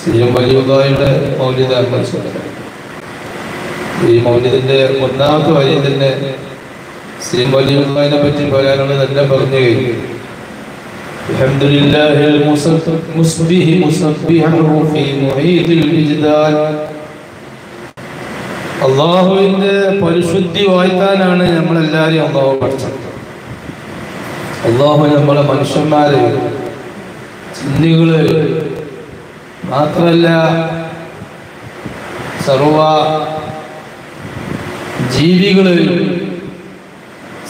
സയ്യിദ് വലിയുള്ളാഹിയുടെ മൗലിദ് ആഘോഷിക്കുന്നത്. ഈ മൗലിദിന്റെ ഒന്നാമത്തെ വരി തന്നെ സയ്യിദ് വലിയുള്ളാഹിനെ പറ്റി പറയാനുള്ളത് എല്ലാം പറഞ്ഞു കഴിഞ്ഞു. അൽഹംദുലില്ലാഹിൽ മുസ്ബിഹി മുസബ്ബിഹു ഫീ മുഹീദിൽ വിജ്ദാൻ. അല്ലാഹുവിന്റെ പരിശുദ്ധി വാഴ്ത്താനാണ് നമ്മളെല്ലാവരും അല്ലാഹു പഠിച്ചത്. അല്ലാഹു നമ്മളെ മനുഷ്യന്മാര് ജിന്നുകള് മാത്രല്ല സർവ ജീവികള്,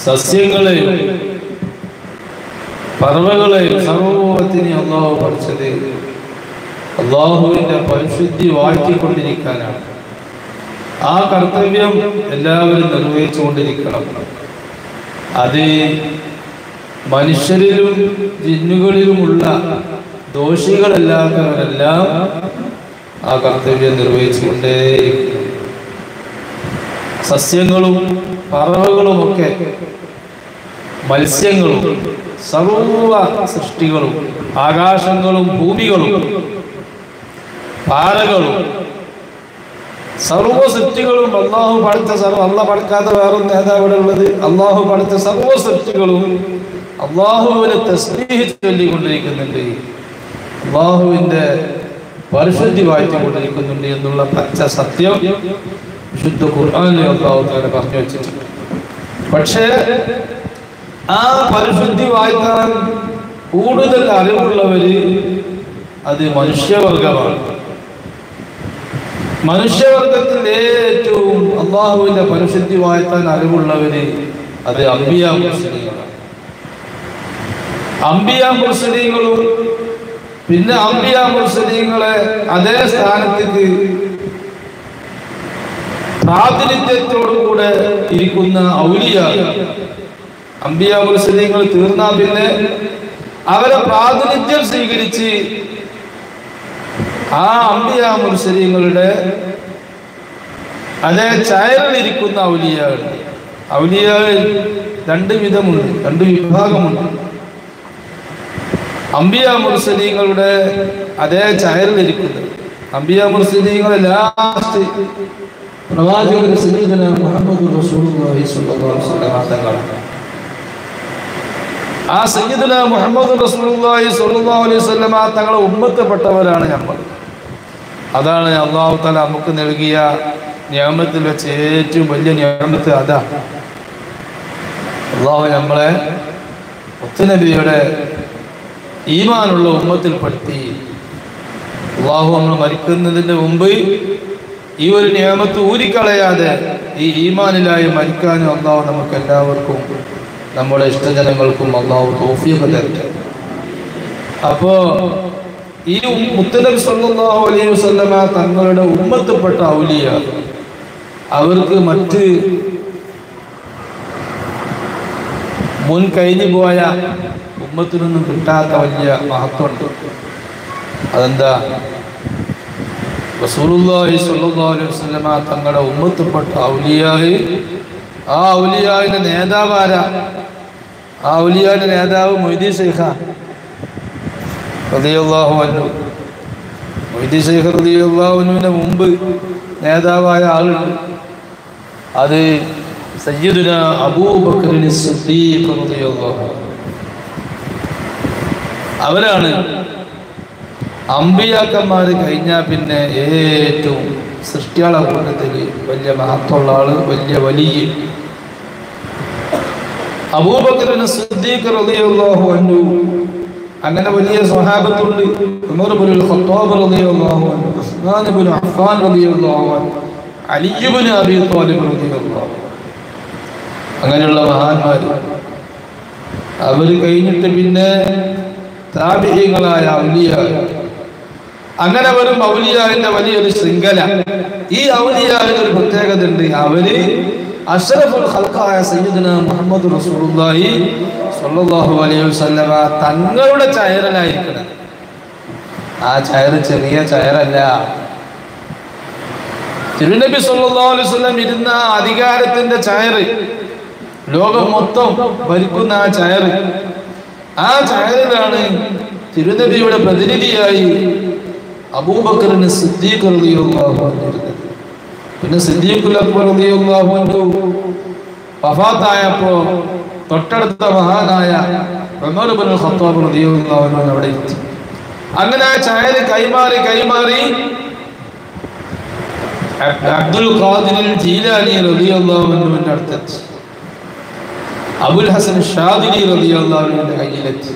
സസ്യങ്ങള്, പറവകള്, സർവത്തിനെ അല്ലാഹു പഠിച്ചത് അല്ലാഹുവിന്റെ പരിശുദ്ധി വാഴ്ത്തിക്കൊണ്ടിരിക്കാനാണ്. ആ കർത്തവ്യം എല്ലാവരും നിർവഹിച്ചുകൊണ്ടിരിക്കണം. അത് മനുഷ്യരിലും ജിന്നുകളിലുമുള്ള ദോഷികളല്ലാത്തവരെല്ലാം ആ കർത്തവ്യം നിർവഹിച്ചുകൊണ്ടേയിരിക്കും. സസ്യങ്ങളും പറവകളുമൊക്കെ, മത്സ്യങ്ങളും, സർവ സൃഷ്ടികളും, ആകാശങ്ങളും ഭൂമികളും പാറകളും സർവ സൃഷ്ടികളും അള്ളാഹു പഠിച്ച അള്ളാഹ് പഠിക്കാത്ത വേറൊന്നും നേതാവ് ഇവിടെ ഉള്ളത്. അള്ളാഹു പഠിച്ച സർവ സൃഷ്ടികളും അള്ളാഹുവിനെ തസ്ബീഹ് ചൊല്ലിക്കൊണ്ടിരിക്കുന്നുണ്ട്, അള്ളാഹുവിന്റെ പരിശുദ്ധി വാഴ്ത്തിക്കൊണ്ടിരിക്കുന്നുണ്ട് എന്നുള്ള പച്ച സത്യം വിശുദ്ധ ഖുർആനിൽ അല്ലാഹു തആല പറഞ്ഞു വെച്ചിട്ടുണ്ട്. പക്ഷേ ആ പരിശുദ്ധി വാഴ്ത്താൻ കൂടുതൽ അറിവുള്ളവര് അത് മനുഷ്യവർഗമാണ്. മനുഷ്യവർഗത്തിൽ ഏറ്റവും അള്ളാഹുവിന്റെ പരിശുദ്ധി വാഴ്ത്താൻ അറിവുള്ളവര് അത് അംബിയാ മുർസലീങ്ങളാണ്. അംബിയാ മുർസലീങ്ങളും പിന്നെ അംബിയാ മുർസലീങ്ങളെ അതേ സ്ഥാനത്തേക്ക് പ്രാതിനിധ്യത്തോടുകൂടെ ഇരിക്കുന്ന ഔലിയ. അംബിയാ മുർസലീങ്ങൾ തീർന്നാൽ പിന്നെ അവരെ പ്രാതിനിധ്യം സ്വീകരിച്ച് ആ അംബിയാ മുർസലീങ്ങളുടെ അതേ ചായലിരിക്കുന്ന ഔലിയകൾ. ഔലിയകൾ രണ്ട് വിധമുണ്ട്, രണ്ട് വിഭാഗമുണ്ട്. അംബിയാ മുർസലീങ്ങളുടെ അതേ ചായലിരിക്കുന്നത്. അംബിയാ മുർസലീങ്ങളെ ലാസ്റ്റ് പ്രവാചകൻ സയ്യിദുന മുഹമ്മദ് റസൂലുള്ളാഹി സ്വല്ലല്ലാഹു അലൈഹി വസല്ലം തങ്ങളാണ്. ആ സയ്യിദുന മുഹമ്മദ് റസൂലുള്ളാഹി സ്വല്ലല്ലാഹു അലൈഹി വസല്ലം തങ്ങളെ ഉമ്മത്തിൽപ്പെട്ടവരാണ് നമ്മൾ. അതാണ് അല്ലാഹു തആല നമുക്ക് നൽകിയ നിഅമത്തിൽ വെച്ച് ഏറ്റവും വലിയ നിഅമത്ത് അതാ. അല്ലാഹു നമ്മളെ മുത്തുനബിയുടെ ഈമാനുള്ള ഉമ്മത്തിൽപ്പെടുത്തി. അല്ലാഹു നമ്മൾ മരിക്കുന്നതിന് മുമ്പ് ഈ ഒരു നിഅമത്ത് ഊരിക്കളയാതെ ഈ ഈമാനിലായി മരിക്കാനും അല്ലാഹു നമുക്ക് എല്ലാവർക്കും നമ്മുടെ ഇഷ്ടജനങ്ങൾക്കും അല്ലാഹു തൗഫീഖ് തരട്ടെ. അപ്പോ ഈ മുത്തുനബി സല്ലല്ലാഹു അലൈഹി വസല്ലമ തങ്ങളുടെ ഉമ്മത്തിൽപ്പെട്ട ഔലിയ അവർക്ക് മറ്റ് മുൻ കഴിഞ്ഞു പോയ ഉമ്മത്തിനൊന്നും കിട്ടാത്ത വലിയ മഹത്വമുണ്ട്. അതെന്താ? റസൂലുള്ളാഹി സ്വല്ലല്ലാഹു അലൈഹി വസല്ലമ തങ്ങളുടെ ഉമ്മത്തിൽപ്പെട്ട ഔലിയായി, ആ ഔലിയായുടെ നേതാവ് ആരാ? ആ ഔലിയായുടെ നേതാവ് മൊയ്‌ദി ശൈഖാണ് റളിയല്ലാഹു അൻഹു. മൊയ്‌ദി ശൈഖ് റളിയല്ലാഹു അൻഹുവിന്റെ മുമ്പ് നേതാവായ ആളുണ്ട്. അത് സയ്യിദുന അബൂബക്കർ സിദ്ദീഖ് റളിയല്ലാഹു അൻഹു. അവരാണ് അമ്പിയാക്കന്മാർ കഴിഞ്ഞാൽ പിന്നെ ഏറ്റവും സൃഷ്ടിയാളെ കൂട്ടത്തിൽ വലിയ മഹത്വമുള്ള ആള്, വലിയ വലിയ അബൂബക്കർ സിദ്ദീഖ് റളിയല്ലാഹു അൻഹു. അങ്ങനെ വലിയ സ്വഹാബത്തുണ്ട്. ഉമർ ഇബ്നുൽ ഖത്താബ് റളിയല്ലാഹു അൻഹു, ഉസ്മാൻ ഇബ്നു അഫ്ഫാൻ റളിയല്ലാഹു അൻഹു, അലി ഇബ്നു അബീ ത്വാലിബ് റളിയല്ലാഹു അൻഹു. അങ്ങനെയുള്ള മഹാന്മാർ. അവർ കഴിഞ്ഞിട്ട് പിന്നെ താബിഈങ്ങളായ ഔലിയ. അങ്ങനെ വരും ഔലിയാവിന്റെ വലിയൊരു ശൃംഖല. ഈ ഔലിയാവിന് ഒരു പ്രത്യേകത ഉണ്ട്. അവര് അഷ്റഫുൽ ഖൽഖായ സയ്യിദുന മുഹമ്മദ് റസൂലുള്ളാഹി സ്വല്ലല്ലാഹു അലൈഹി വസല്ലമ തങ്ങളുടെ ചായറിലായിരിക്കണം. ആ ചായറ് ചെറിയ ചായറല്ല. തിരുനബി സല്ലല്ലാഹു അലൈഹി വസല്ലം ഇരുന്ന അധികാരത്തിന്റെ ചായറ്, ലോകം മൊത്തം ഭരിക്കുന്ന ആ ചായറ്, ആ ചായറിലാണ് തിരുനബിയുടെ പ്രതിനിധിയായി അബൂബക്കറിന് സിദ്ദീഖ് റളിയല്ലാഹു അൻഹു. പിന്നെ സിദ്ദീഖുൽ അക്ബർ റളിയല്ലാഹു അൻഹു വഫാത്തായപ്പോൾ തൊട്ടടുത്ത മഹാനായ ഉമർ ഇബ്നുൽ ഖത്താബ് റളിയല്ലാഹു അൻഹു അവിടെ എത്തി. അങ്ങനെ ചായൽ കൈമാറി അബ്ദുൽ ഖാദിർ ജീലാനി റളിയല്ലാഹു അൻഹുവിന്റെ അടുത്തെത്തി. അബുൽ ഹസൻ ഷാദിലി റളിയല്ലാഹു അൻഹുവിന്റെ കയ്യിലെത്തി.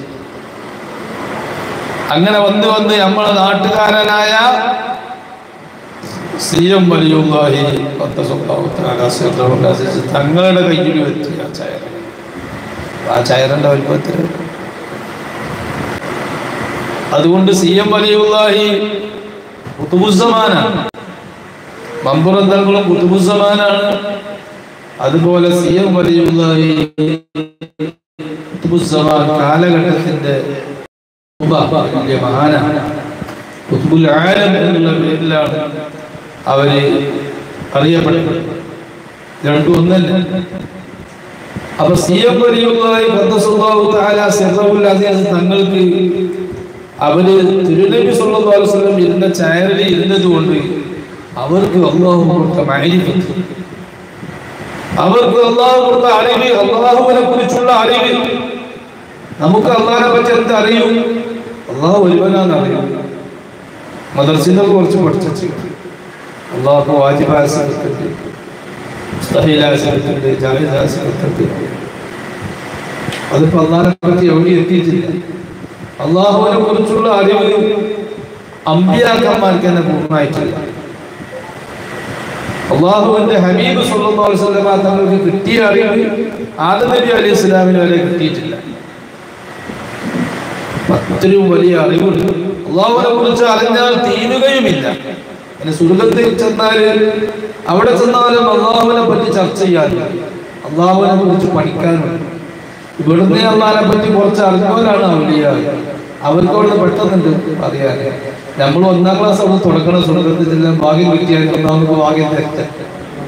അങ്ങനെ വന്ന് നമ്മളെ നാട്ടുകാരനായ സിയം വലിയുള്ളാഹി തങ്ങളുടെ കയ്യിൽ എത്തി ആ ചയറിന്റെ വലുപ്പത്തിൽ. അതുകൊണ്ട് സിയം വലിയുള്ളാഹി ഖുതുബുസ്സമാനാണ്, മമ്പുറന്തങ്ങളും ഖുതുബുസ്സമാനാണ്. അതുപോലെ സിയം വലിയുള്ളാഹി ഖുതുബുസ്സമാൻ കാലഘട്ടത്തിന്റെ വലിയ മഹാനാണ്. ഖുതുബുൽ ആലം എന്നുള്ള പേരിലാണ് അവര് അറിയപ്പെടുന്നത്. രണ്ടും ഒന്നല്ല. അപ്പൊ സിയം വലിയുള്ളാഹി ഖദ്ദസല്ലാഹു തആല സിർറഹുൽ അസീസ് തങ്ങൾക്ക് അവര് തിരുനബി സല്ലല്ലാഹു അലൈഹി വസല്ലം ഇരുന്ന ചായറിൽ ഇരുന്നത് കൊണ്ട് അവർക്ക് അല്ലാഹു കൊടുത്ത മഅരിഫത്ത്, അവർക്ക് അല്ലാഹു കൊടുത്ത അറിവ്, അല്ലാഹുവിനെ കുറിച്ചുള്ള അറിവ്. നമുക്ക് അല്ലാഹുവിനെ പറ്റി എന്ത് അറിയും? അല്ലാഹു ഒരുവനാണെന്ന് അറിയും. മദർസിനെ കുറച്ച് പഠിച്ചു. അല്ലാഹു വാജിബായ സിഫത്തുണ്ട്, മുസ്തഹീലായ സിഫത്തുണ്ട്, ജായിസായ സിഫത്തുണ്ട്. അതിപ്പോ അല്ലാഹുവിനെ പറ്റി എവിടെ എത്തിയിട്ടില്ല. അല്ലാഹുവിനെ കുറിച്ചുള്ള അറിവ് അമ്പിയാക്കന്മാർക്ക് തന്നെ പൂർണ്ണമായിട്ടില്ല. അല്ലാഹുവിന്റെ ഹബീബ് സല്ലല്ലാഹു അലൈഹി വസല്ലം തങ്ങൾക്ക് കിട്ടിയ അറിവ് ആദം നബി അലൈഹി സ്വലാമിന് വരെ കിട്ടിയിട്ടില്ല. അത്രയും വലിയ അറിവുണ്ട്. അല്ലാഹുവിനെ കുറിച്ച് അറിഞ്ഞാൽ തീരുകയുമില്ല. പിന്നെ സ്വർഗ്ഗത്തിൽ ചെന്നാലും അവിടെ ചെന്നാലും അല്ലാഹുവിനെ പറ്റി ചർച്ച ചെയ്യാനും അല്ലാഹുവിനെ കുറിച്ച് പഠിക്കാനും. ഇവിടുന്ന് അല്ലാഹുവിനെ പറ്റി കുറച്ച് അറിഞ്ഞവരാണ് ഔലിയാ. അവർക്കവിടെ പെട്ടെന്നുണ്ട് അറിയാൻ. നമ്മൾ 1ാം ക്ലാസ് അവിടെ തുടങ്ങണം. സ്വർഗ്ഗത്തിലെല്ലാം ഭാഗ്യം കിട്ടിയാൽ നമുക്ക് ഭാഗ്യം തെറ്റ്.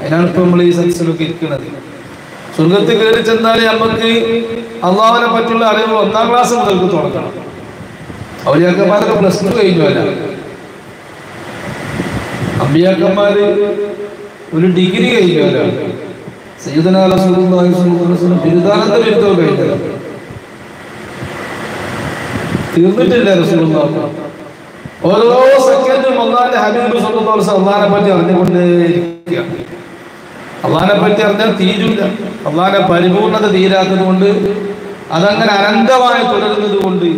അതിനാണ് ഇപ്പൊ നമ്മൾ ഈ സദസ്സിലൊക്കെ ഇരിക്കുന്നത്. സ്വർഗ്ഗത്തിൽ കയറി ചെന്നാല് നമുക്ക് അല്ലാഹുവിനെ പറ്റിയുള്ള അറിവ് 1ാം ക്ലാസ് മുതൽക്ക് തുടങ്ങണം. ഔലിയാക്കന്മാരൊക്കെ +2 കഴിഞ്ഞല്ല. അമ്പിയാക്കന്മാര് ഒരു ഡിഗ്രി കഴിഞ്ഞവരാണ്. സയ്യിദുനാ റസൂലുള്ളാഹി സ്വല്ലല്ലാഹു അലൈഹി വസല്ലം ബിരുദാനന്ദ ബിരുദം കഴിഞ്ഞവരാണ്. തീർന്നിട്ടില്ല റസൂലുള്ളാഹി. ഓരോ സെക്കൻഡും അല്ലാഹുവിന്റെ ഹബീബ് സ്വല്ലല്ലാഹു അലൈഹി വസല്ലം അല്ലാഹുവിനെ പറ്റി അറിഞ്ഞുകൊണ്ടേയിരിക്കുകയാണ്. അല്ലാഹുവിനെ പറ്റി അറിഞ്ഞാൽ തീരില്ല. അല്ലാഹുവിന്റെ പരിപൂർണത തീരാത്തത് കൊണ്ട്, അതങ്ങനെ അനന്തമായി തുടരുന്നത് കൊണ്ട്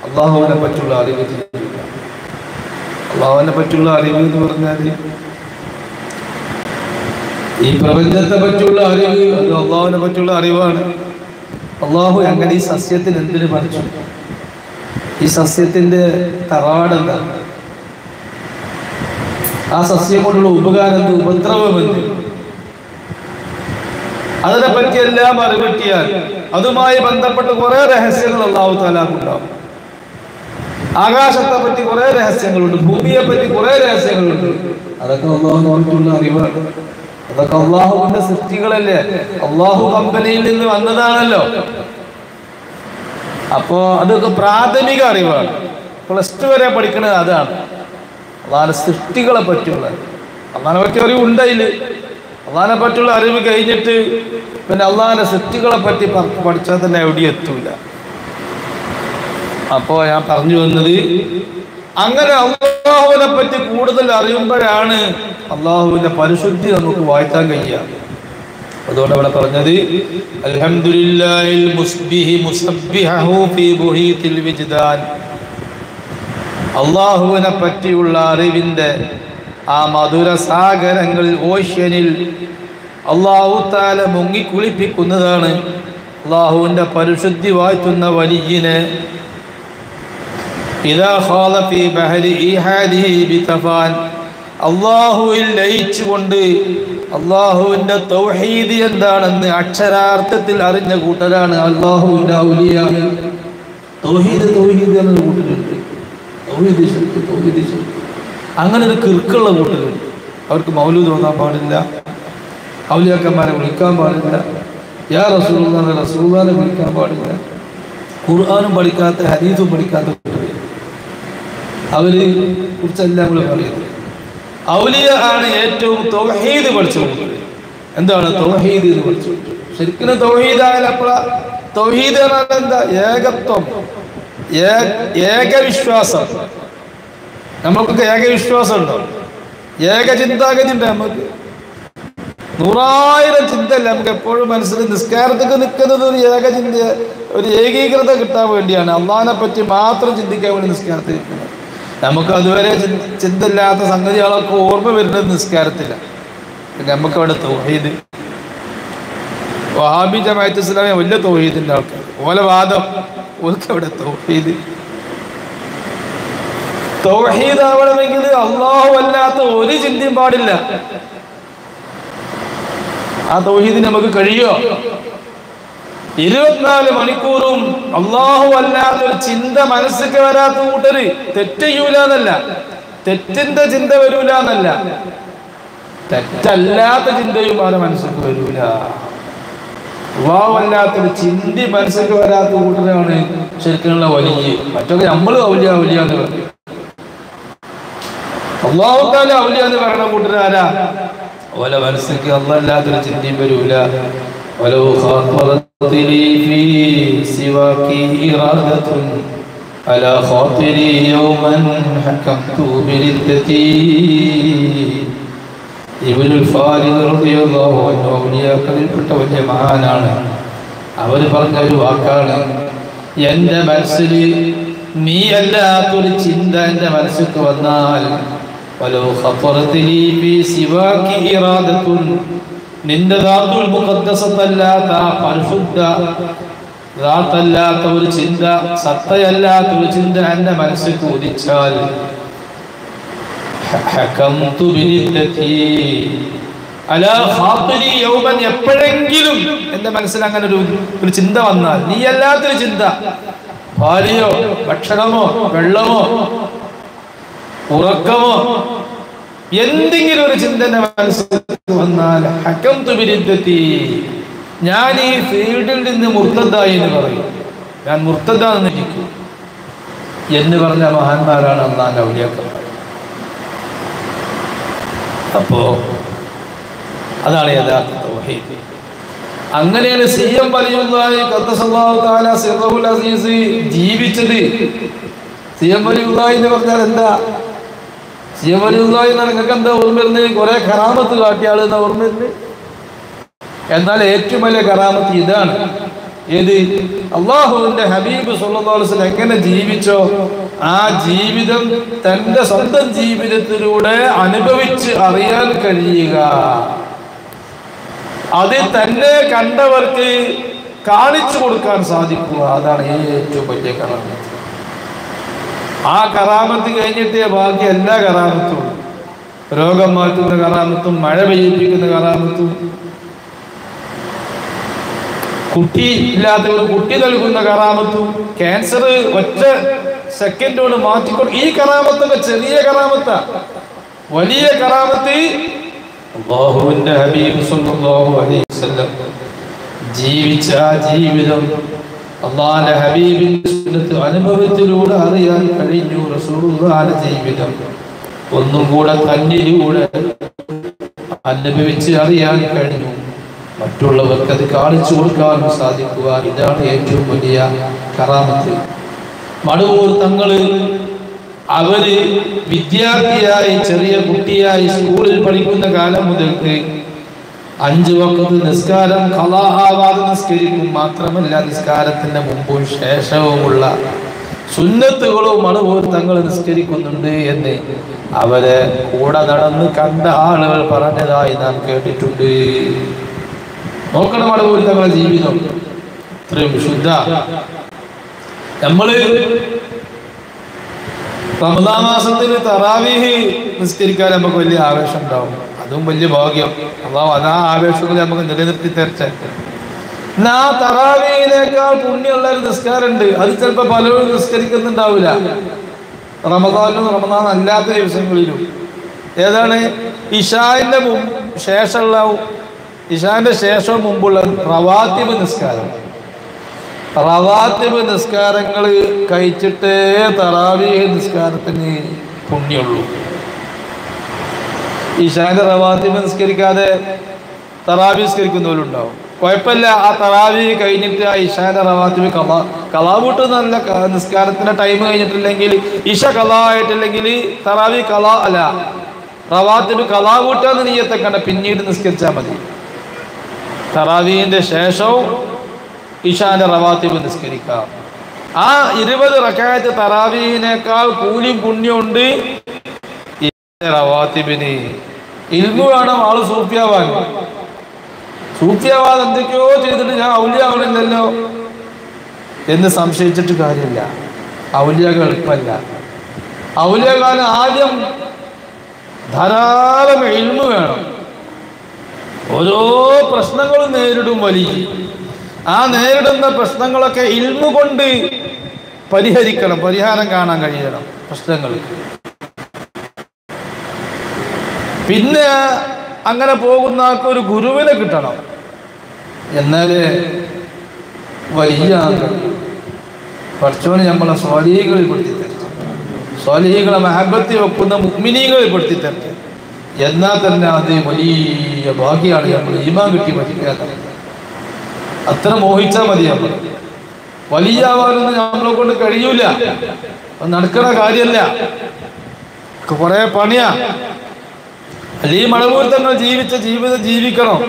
അല്ലാഹുവിനെ പറ്റിയുള്ള അറിവ് തീരില്ല. അല്ലാഹുവിനെ പറ്റിയുള്ള അറിവ് എന്ന് പറഞ്ഞാൽ ഈ പ്രപഞ്ചത്തെ പറ്റിയുള്ള അറിവ്, അത് അല്ലാഹുവിനെ പറ്റിയുള്ള അറിവാണ്. അല്ലാഹു അങ്ങനെ ഈ സസ്യത്തിന് എന്തിനു പഠിച്ചു? ഈ സസ്യത്തിന്റെ തറവാടെന്താണ്? ആ സസ്യം കൊണ്ടുള്ള ഉപകാരം, ഉപദ്രവമെന്ന്, അതിനെ പറ്റിയെല്ലാം അറിവിട്ടിയാൽ അതുമായി ബന്ധപ്പെട്ട് കുറെ രഹസ്യങ്ങൾ അല്ലാഹു തആലക്കുണ്ടാവും. ആകാശത്തെ പറ്റി കുറെ രഹസ്യങ്ങളുണ്ട്, ഭൂമിയെ പറ്റി കുറെ രഹസ്യങ്ങളുണ്ട്. അതൊക്കെ അല്ലാഹുവിനുള്ള അറിവാണ്. അതൊക്കെ അല്ലാഹുവിന്റെ സൃഷ്ടികളല്ലേ, അല്ലാഹു കമ്പനിയിൽ നിന്ന് വന്നതാണല്ലോ. അപ്പോ അതൊക്കെ പ്രാഥമിക അറിവാണ്. +2 വരെ പഠിക്കുന്നത് അതാണ്. അല്ലാഹുവിന്റെ സൃഷ്ടികളെ പറ്റിയുള്ള, അല്ലാഹുവിനെ പറ്റി അറിവ് ഉണ്ടായില്ല. അല്ലാഹുവിനെ പറ്റിയുള്ള അറിവ് കഴിഞ്ഞിട്ട് പിന്നെ അല്ലാഹുവിന്റെ സൃഷ്ടികളെ പറ്റി പഠിച്ചാൽ തന്നെ എവിടെ എത്തൂല. അപ്പോ ഞാൻ പറഞ്ഞു വന്നത്, അങ്ങനെ അല്ലാഹുവിനെ പറ്റി കൂടുതൽ അറിയുമ്പോഴാണ് അല്ലാഹുവിന്റെ പരിശുദ്ധി നമുക്ക് വാഴ്ത്താൻ കഴിയുക. അതുകൊണ്ട് അവിടെ പറഞ്ഞത് അൽഹംദുലില്ലാഹിൽ മുസ്ബിഹി മുസബ്ബിഹു ഫീ ബുഹീത്തിൽ വിജ്ദാൻ. അല്ലാഹുവിനെ പറ്റിയുള്ള അറിവിന്റെ ആ മധുര സാഗരങ്ങളിൽ, ഓഷ്യനിൽ അല്ലാഹു തആല മുങ്ങി കുളിപ്പിക്കുന്നതാണ്. അല്ലാഹുവിന്റെ പരിശുദ്ധി വാഴ്ത്തുന്ന വലിയനെ ഇദാ ഖാല ഫീ ബഹരി ഇഹാദിഹി ബിതഫാൻ, അല്ലാഹുവിൽ ലയിച്ചുകൊണ്ട് അല്ലാഹുവിന്റെ തൗഹീദ് എന്താണെന്ന് അക്ഷരാർത്ഥത്തിൽ അറിഞ്ഞ കൂട്ടരാണ് അല്ലാഹുവിന്റെ ഔലിയാ. തൗഹീദ് എന്ന കൂട്ടരുണ്ട്. തൗഹീദ് ശിർക്ക്. അങ്ങനെ ഒരു കിർക്കുള്ള കൂട്ടരുണ്ട്. അവർക്ക് മൗലൂദ് ഓതാൻ പാടില്ല, ഔലിയാക്കന്മാരെ വിളിക്കാൻ പാടില്ല, യാ റസൂലുള്ളാഹിനെ വിളിക്കാൻ പാടില്ല, ഖുർആനും പഠിക്കാത്ത, ഹദീസും പഠിക്കാത്ത കൂട്ടർ. അവരെ കുറിച്ചല്ല നമ്മൾ പറയുന്നത്. ഔലിയ ആണ് ഏറ്റവും തൗഹീദ് പഠിച്ചത്. എന്താണ് തൗഹീദ് എന്ന് പഠിച്ചു? ശരിക്കും തൗഹീദ് ആയാലും അപ്പോഴ തൗഹീദ് എന്നാൽ എന്താ? ഏകത്വം, ഏകവിശ്വാസം. നമുക്കൊക്കെ ഏകവിശ്വാസം ഉണ്ടോ? ഏക ചിന്താഗതി ഉണ്ട്. നമുക്ക് 100,000 ചിന്തയല്ല നമുക്ക് എപ്പോഴും മനസ്സിൽ. നിസ്കാരത്തൊക്കെ നിൽക്കുന്നത് ഒരു ഏകചിന്ത, ഒരു ഏകീകൃത കിട്ടാൻ വേണ്ടിയാണ്. അള്ളാഹിനെ പറ്റി മാത്രം ചിന്തിക്കാൻ വേണ്ടി നിസ്കാരത്തിൽ നിൽക്കുന്നത്. നമുക്ക് അതുവരെ ചിന്തയില്ലാത്ത സംഗതികളൊക്കെ ഓർമ്മ വരുന്നത് നിസ്കാരത്തില്ല. നമുക്ക് അവിടെ തൗഹീദ്, വഹാബി ജമാഅത്ത് ഇസ്ലാമിയ വലിയ തൗഹീദിന്റെ ആൾക്കാർ, ഓലെ വാദം ഓർക്ക് അവിടെ തൗഹീദ്. തൗഹീദ് ആവണമെങ്കിൽ അള്ളാഹു അല്ലാത്ത ഒരു ചിന്തയും പാടില്ല. ആ തൗഹീദിന് നമുക്ക് കഴിയോ? 24 മണിക്കൂറും അള്ളാഹു അല്ലാത്തൊരു ചിന്ത മനസ്സിലേക്ക് വരാത്ത കൂട്ടര് തെറ്റ് ചെയ്യൂലെന്നല്ല, തെറ്റിന്റെ ചിന്ത വരൂല എന്നല്ല, തെറ്റല്ലാത്ത ചിന്തയും അവരെ മനസ്സിലേക്ക് വരൂല. അള്ളാഹു അല്ലാത്തൊരു ചിന്തി മനസ്സിലേക്ക് വരാത്ത കൂട്ടരാണ് ശരിക്കുള്ള വലിയ. മറ്റൊക്കെ നമ്മൾ ഔലിയ എന്ന് പറയും. അള്ളാഹു തആല ഔലിയ എന്ന് പറയുന്ന കൂട്ടരാരാ? ഓല മനസ്സിലേക്ക് അല്ലാത്തൊരു ചിന്തയും വരൂല. ولو خاطرت لي في سواك إرادة على خاطري يوما حكمت بردتي. ഇബ്നുൽ ഫാരിദ് റളിയല്ലാഹു അൻഹു ഔലിയാക്കളിൽപ്പെട്ട വലിയ മഹാനാണ്. അവർ പറഞ്ഞ ഒരു വാക്കാണ്, എൻ്റെ മനസ്സിൽ നീ അല്ലാത്തൊരു ചിന്ത എൻ്റെ മനസ്സിലേക്ക് വന്നാൽ, വലോ ഖത്തറത് ലീ ഫീ സിവാകി ഇറാദത്തുൻ, നിന്റെ ദാത്തുൽ മുഖദ്ദസത്തല്ലാത്ത പരിശുദ്ധ ദാത്തല്ലാത്ത ഒരു ചിന്ത, സത്തയല്ലാത്ത ഒരു ചിന്ത എൻ്റെ മനസ്സിൽ ഉദിച്ചാൽ, ഹകംതു ബിരിദ്ദതി അലാ ഖാതിരി യൗമൻ, എപ്പോഴെങ്കിലും എൻ്റെ മനസ്സിൽ അങ്ങനെ ഒരു ചിന്ത വന്നാൽ, നീ അല്ലാത്തൊരു ചിന്ത, ഭാര്യയോ ഭക്ഷണമോ വെള്ളമോ ഉറക്കമോ എന്തെങ്കിലും ഒരു ചിന്ത മനസ്സിൽ വന്നാൽ, ഹകംതു ബിരിദ്ദതി, ഞാൻ ഈ ഫീൽഡിൽ നിന്ന് മുർത്തദായി എന്ന് പറയും. ഞാൻ മുർത്തദാന്ന് ഇരിക്കും എന്ന് പറഞ്ഞ മഹാന്മാരാണ് അല്ലാഹുവിന്റെ ഔലിയാക്കൾ. അപ്പോ അതാണ് യഥാർത്ഥ തൗഹീദ്. അങ്ങനെയാണ് സി.എം. വലിയുള്ളാഹി ഖദ്ദസല്ലാഹു തആല സിർറുൽ അസീസ് ജീവിച്ചത്. സി.എം. വലിയുള്ളാഹി എന്ന് പറഞ്ഞാൽ എന്താ? സി.എം. വലിയുള്ളാഹി നിങ്ങൾക്ക് എന്താ ഓർമ്മ വരുന്നത്? കുറെ കറാമത്ത് കാട്ടിയ ആളെന്നാ ഓർമ്മ വരുന്നത്. എന്നാൽ ഏറ്റവും വലിയ കറാമത്ത് ഇതാണ്. ഏത്? അള്ളാഹുവിന്റെ ഹബീബ് സല്ലല്ലാഹു അലൈഹി വസല്ലം എങ്ങനെ ജീവിച്ചോ ആ ജീവിതം തന്റെ സ്വന്തം ജീവിതത്തിലൂടെ അനുഭവിച്ച് അറിയാൻ കഴിയുക, അത് തന്നെ കണ്ടവർക്ക് കാണിച്ചു കൊടുക്കാൻ സാധിക്കുക, അതാണ് ഏറ്റവും വലിയ കറാമത്ത്. ആ കറാമത്ത് കഴിഞ്ഞിട്ടേ ബാക്കി എല്ലാ കറാമത്തും, രോഗം മാറ്റുന്ന കറാമത്തും മഴ പെയ്യിപ്പിക്കുന്ന കറാമത്തും കുട്ടി ഇല്ലാത്തവർ കുട്ടി നൽകുന്ന കറാമത്തും ക്യാൻസർ ഒറ്റ സെക്കൻഡ് കൊണ്ട് മാറ്റിക്കൊണ്ട്, ഈ കറാമത്തൊക്കെ ചെറിയ കറാമത്താ. വലിയ കറാമത്ത് അല്ലാഹുവിന്റെ ഹബീബ് സല്ലല്ലാഹു അലൈഹി വസല്ലം ജീവിച്ച ആ ജീവിതം അല്ലാഹുവിന്റെ ഹബീബിന്റെ സുന്നത്ത് അനുഭവത്തിലൂടെ അറിയാൻ കഴിഞ്ഞു. റസൂലുള്ളാഹിന്റെ ജീവിതം ഒന്നും കൂടെ തന്നിലൂടെ അനുഭവിച്ച് അറിയാൻ കഴിഞ്ഞു. മറ്റുള്ളവർക്ക് അത് കാണിച്ചു കൊടുക്കാൻ സാധിക്കുക, ഇതാണ് ഏറ്റവും വലിയ കറാമത്ത്. മടവൂർ തങ്ങള് അവര് വിദ്യാർത്ഥിയായി ചെറിയ കുട്ടിയായി സ്കൂളിൽ പഠിക്കുന്ന കാലം മുതൽക്ക് 5 വഖത്ത് നിസ്കാരം ഖളാ ആവാതെ നിസ്കരിക്കും. മാത്രമല്ല നിസ്കാരത്തിന്റെ മുമ്പും ശേഷവുമുള്ള സുന്നത്തുകളും മടവൂർ തങ്ങൾ നിസ്കരിക്കുന്നുണ്ട് എന്ന് അവരെ കൂടെ നടന്ന് കണ്ട ആളുകൾ പറഞ്ഞതായി നാം കേട്ടിട്ടുണ്ട്. നോക്കണം മടവൂർ തങ്ങളുടെ ജീവിതം ഇത്രയും വിശുദ്ധ. നമ്മള് റമദാൻ മാസത്തിൽ തറാവീഹ് നിസ്കരിക്കാൻ നമുക്ക് വലിയ ആവേശം ഉണ്ടാവും, അതും വലിയ ഭാഗ്യം. അള്ളാഹു അതാ ആവേശങ്ങൾ നമുക്ക് നിലനിർത്തി തരട്ടെ. എന്നാ തറാവീഹിനേക്കാൾ പുണ്യമുള്ള ഒരു നിസ്കാരമുണ്ട്, അത് ചിലപ്പോൾ പലരും നിസ്കരിക്കുന്നുണ്ടാവില്ല റമദാനിലും റമദാൻ അല്ലാത്ത ദിവസങ്ങളിലും. ഏതാണ്? ഇശാന്റെ ശേഷമുള്ള ഇശാന്റെ ശേഷം മുമ്പുള്ള റവാത്തിബ് നിസ്കാരം. റവാത്തിബ് നിസ്കാരങ്ങൾ കഴിച്ചിട്ടേ തറാവീഹ് നിസ്കാരത്തിന് പുണ്യമുള്ളൂ. ഇശാന്റെ റവാത്തിബ് നിസ്കരിക്കാതെ തറാവീഹ് നിസ്കരിക്കുന്നവരുണ്ടാവും. കുഴപ്പമില്ല, ആ തറാവീഹ് കഴിഞ്ഞിട്ട് ആ ഇശാന്റെ റവാത്തിബ് കലാ കൂട്ടുന്നല്ല. നിസ്കാരത്തിന്റെ ടൈം കഴിഞ്ഞിട്ടില്ലെങ്കിൽ, ഇശ കലാ ആയിട്ടില്ലെങ്കിൽ തറാവീഹ് കലാ അല്ല, റവാത്തിബ് കലാ കൂട്ടാന്ന് നീയത്തെ കണ്ട പിന്നീട് നിസ്കരിച്ചാൽ മതി. തറാവീഹിന്റെ ശേഷവും ഇശാന്റെ റവാത്തിബ് നിസ്കരിക്കാം. ആ 20 റക്അത്ത് തറാവീഹിനേക്കാൾ കൂലിയും പുണ്യമുണ്ട് റവാത്തിബിന്. ഇൽമു വേണം ആള് സൂഫിയാവാൻ. സൂഫിയാവാൻ എന്തൊക്കെയോ ചെയ്തിട്ട് ഞാൻ ഔലിയാവണില്ലല്ലോ എന്ന് സംശയിച്ചിട്ട് കാര്യമില്ല. ഔലിയാകൾ എളുപ്പമല്ല. ഔലിയാകാലം ആദ്യം ധാരാളം ഇൽമു വേണം. ഓരോ പ്രശ്നങ്ങളും നേരിടും വലിയ. ആ നേരിടുന്ന പ്രശ്നങ്ങളൊക്കെ ഇൽമു കൊണ്ട് പരിഹരിക്കണം, പരിഹാരം കാണാൻ കഴിയണം പ്രശ്നങ്ങൾ. പിന്നെ അങ്ങനെ പോകുന്ന ആൾക്ക് ഒരു ഗുരുവിനെ കിട്ടണം. എന്നാലേ വലിയ പഠിച്ചോന് നമ്മളെ സ്വാലിഹികളിൽ പെടുത്തി തരും. സ്വാലിഹികളെ മഹബത്തി വെക്കുന്ന മുഅ്മിനീകളിൽ പെടുത്തി തരും. എന്നാൽ തന്നെ അത് വലിയ ഭാഗ്യമാണ്. നമ്മൾ ഈമാൻ കിട്ടി പഠിക്കാതെ അത്ര മോഹിച്ചാൽ മതി. നമ്മൾ വലിയാവാനൊന്നും നമ്മളെ കൊണ്ട് കഴിയൂല. നടക്കണ കാര്യമല്ല, കുറെ പണിയാ. അല്ല, ഈ മടവൂർത്തങ്ങൾ ജീവിച്ച ജീവിതം ജീവിക്കണം.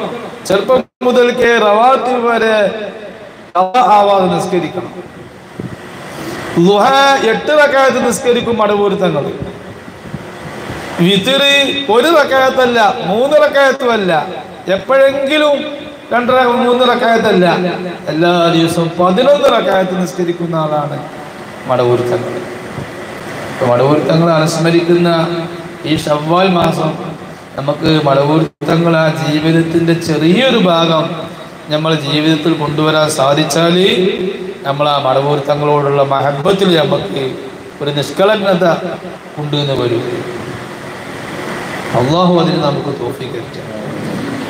ചെറുപ്പം മുതൽക്കേ റവാത്തിബ് വരെ ആവാതെ നിസ്കരിക്കണം. ളുഹ 8 റക്അത്ത് നിസ്കരിക്കും മടവൂർത്തങ്ങൾ. വിത്ർ 1 റക്അത്തല്ല, 3 റക്അത്തുമല്ല, എപ്പോഴെങ്കിലും 2-3 റക്അത്തല്ല, എല്ലാ ദിവസവും 11 റക്അത്ത് നിസ്കരിക്കുന്ന ആളാണ് മടവൂർത്തങ്ങൾ. മടവൂർത്തങ്ങളെ അനുസ്മരിക്കുന്ന ഈ ശവ്വാൽ മാസം നമുക്ക് മടവൂർത്തങ്ങൾ ആ ജീവിതത്തിൻ്റെ ചെറിയൊരു ഭാഗം നമ്മൾ ജീവിതത്തിൽ കൊണ്ടുവരാൻ സാധിച്ചാൽ നമ്മൾ ആ മടവൂർത്തങ്ങളോടുള്ള മഹബത്തിൽ നമുക്ക് ഒരു നിഷ്കളങ്കത കൊണ്ടുവന്ന് വരും. അള്ളാഹു അതിന് നമുക്ക് തൗഫീഖ് തരട്ടെ.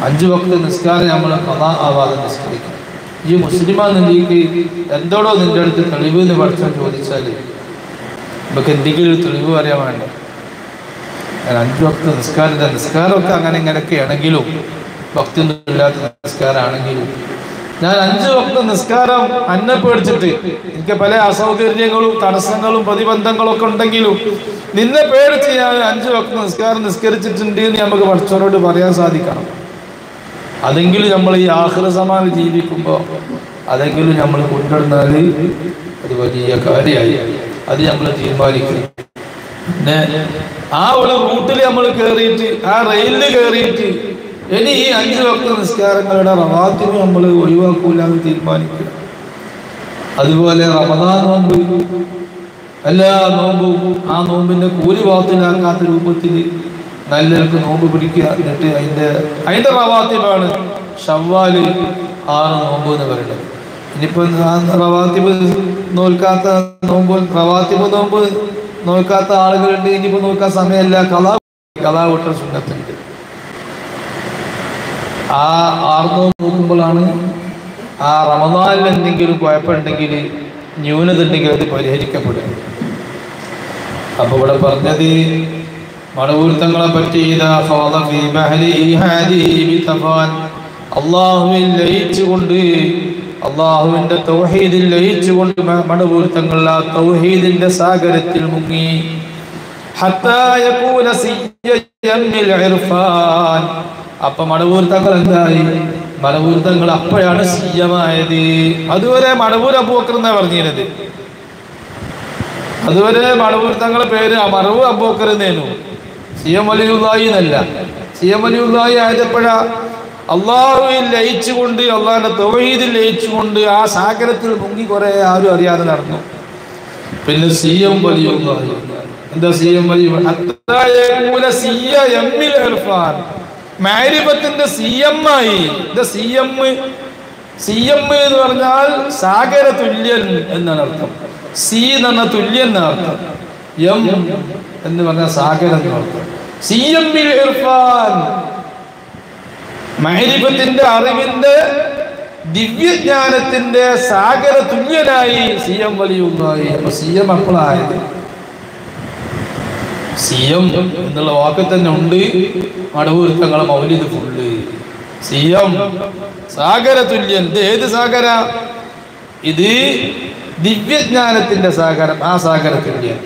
5 വക്ത് നിസ്കാരം നമ്മൾ ഖളാ ആവാതെ നിസ്കരിക്കണം. ഈ മുസ്ലിമാണെന്നിലേക്ക് എന്തോടോ നിന്റെ അടുത്ത് തെളിവ് എന്ന് പഠിച്ചാൽ ചോദിച്ചാൽ നമുക്ക് എന്തെങ്കിലും തെളിവ് പറയാൻ വേണ്ട. 5 വക്ത് നിസ്കാരമൊക്കെ അങ്ങനെ ഇങ്ങനെയൊക്കെ ആണെങ്കിലും, ഭക്തിയൊന്നുമില്ലാത്ത നിസ്കാരമാണെങ്കിലും, ഞാൻ 5 വക്ത് നിസ്കാരം അന്നെ പേടിച്ചിട്ട് എനിക്ക് പല അസൗകര്യങ്ങളും തടസ്സങ്ങളും പ്രതിബന്ധങ്ങളും ഒക്കെ ഉണ്ടെങ്കിലും നിന്നെ പേടിച്ച് ഞാൻ 5 വക്ത് നിസ്കാരം നിസ്കരിച്ചിട്ടുണ്ട് എന്ന് നമുക്ക് പഠിച്ചവരോട് പറയാൻ സാധിക്കണം. അതെങ്കിലും നമ്മൾ ഈ ആഖിറ സമാൻ ജീവിക്കുമ്പോൾ അതെങ്കിലും നമ്മൾ കൊണ്ടുവന്നാൽ അത് വലിയ കാര്യമായി. അത് നമ്മൾ തീരുമാനിക്കും. പിന്നെ ആ ഒരു റൂട്ടിൽ നമ്മൾ കയറിയിട്ട്, ആ റെയിലിൽ കയറിയിട്ട് ഇനി ഈ 5 വക്ത് നിസ്കാരങ്ങളുടെ റവാത്തിബ് നമ്മൾ ഒഴിവാക്കൂലെന്ന് തീരുമാനിക്കുക. അതുപോലെ റമദാൻ നോമ്പ്, എല്ലാ നോമ്പും ആ നോമ്പിന്റെ കൂലി വാത്തിലാക്കാത്ത രൂപത്തിൽ നല്ലവർക്ക് നോമ്പ് പിടിക്കുക. എന്നിട്ട് അതിന്റെ റവാത്തിബാണ് ശവ്വാല് 6 നോമ്പ് എന്ന് പറയുന്നത്. ഇനിയിപ്പോൾ റവാത്തിബ് നോൽക്കാത്ത നോമ്പ്, റവാത്തിബ് നോമ്പ് നോക്കാത്ത ആളുകളുണ്ട്. ഇനിയിപ്പോൾ നോക്കാൻ സമയമല്ല, കലാ വിട്ട സുന്നത്തുണ്ട്. ആ 6 നോമ്പ് നോക്കുമ്പോഴാണ് ആ റമദാനിൽ എന്തെങ്കിലും കുഴപ്പമുണ്ടെങ്കിൽ, ന്യൂനത ഉണ്ടെങ്കിൽ അത് പരിഹരിക്കപ്പെടും. അപ്പൊ ഇവിടെ പറഞ്ഞത് മടവൂർത്തങ്ങളെ പറ്റി അള്ളാഹുവിൽ ലയിച്ചുകൊണ്ട്, അള്ളാഹുവിന്റെ തൗഹീദിൽ ലയിച്ചുകൊണ്ട് മടവൂർത്തങ്ങൾ ആ തൗഹീദിന്റെ സാഗരത്തിൽ മുങ്ങി. അപ്പൊ മടവൂർത്തങ്ങൾ എന്തായി? മടവൂർത്തങ്ങൾ അപ്പോഴാണ് സിയമായത്. അതുവരെ മടവൂർ അബൂബക്കർ എന്നാ പറഞ്ഞിരുന്നത്. അതുവരെ മടവൂർത്തങ്ങളെ പേര് മടവൂർ അബൂബക്കർ എന്നേനു, സിയം വലിയുള്ളാഹി എന്നല്ല. സിയം വലിയുള്ളാഹി ആയപ്പോഴാ അള്ളാഹുവിൽ ലയിച്ചുകൊണ്ട്, അള്ളാഹിന്റെ തൗഹീദിൽ ലയിച്ചുകൊണ്ട് ആ സാഗരത്തിൽ മുങ്ങി കുറെ ആരും അറിയാതെ നടന്നു. പിന്നെ സിയം വലിയുള്ളാഹി. എന്താ സിയം മാരിഫത്തിന്റെ സിയമ്മായി. സിയം എന്ന് പറഞ്ഞാൽ സാഗര തുല്യൻ എന്നാണ് അർത്ഥം. സി എന്ന് പറഞ്ഞാൽ തുല്യൻ എന്നാണ് അർത്ഥം. എം എന്ന് പറഞ്ഞാൽ സാഗരം എന്ന് അർത്ഥം. സിയമ്മിൽ ഇർഫാൻ, മാരിഫത്തിന്റെ അറിവിന്റെ ദിവ്യജ്ഞാനത്തിന്റെ സാഗര തുല്യനായി സി എം വലിയുള്ളായി. അപ്പൊ സി എം അപ്പോഴായത് സി എം എന്നുള്ള വാക്കിൽ തന്നെ ഉണ്ട് മടവൂർ തങ്ങളെ മൗലിദ് ഫുള്ള് സി എം സാഗര തുല്യൻ. ഇത് ഏത് സാഗര? ഇത് ദിവ്യജ്ഞാനത്തിന്റെ സാഗരം. ആ സാഗര തുല്യൻ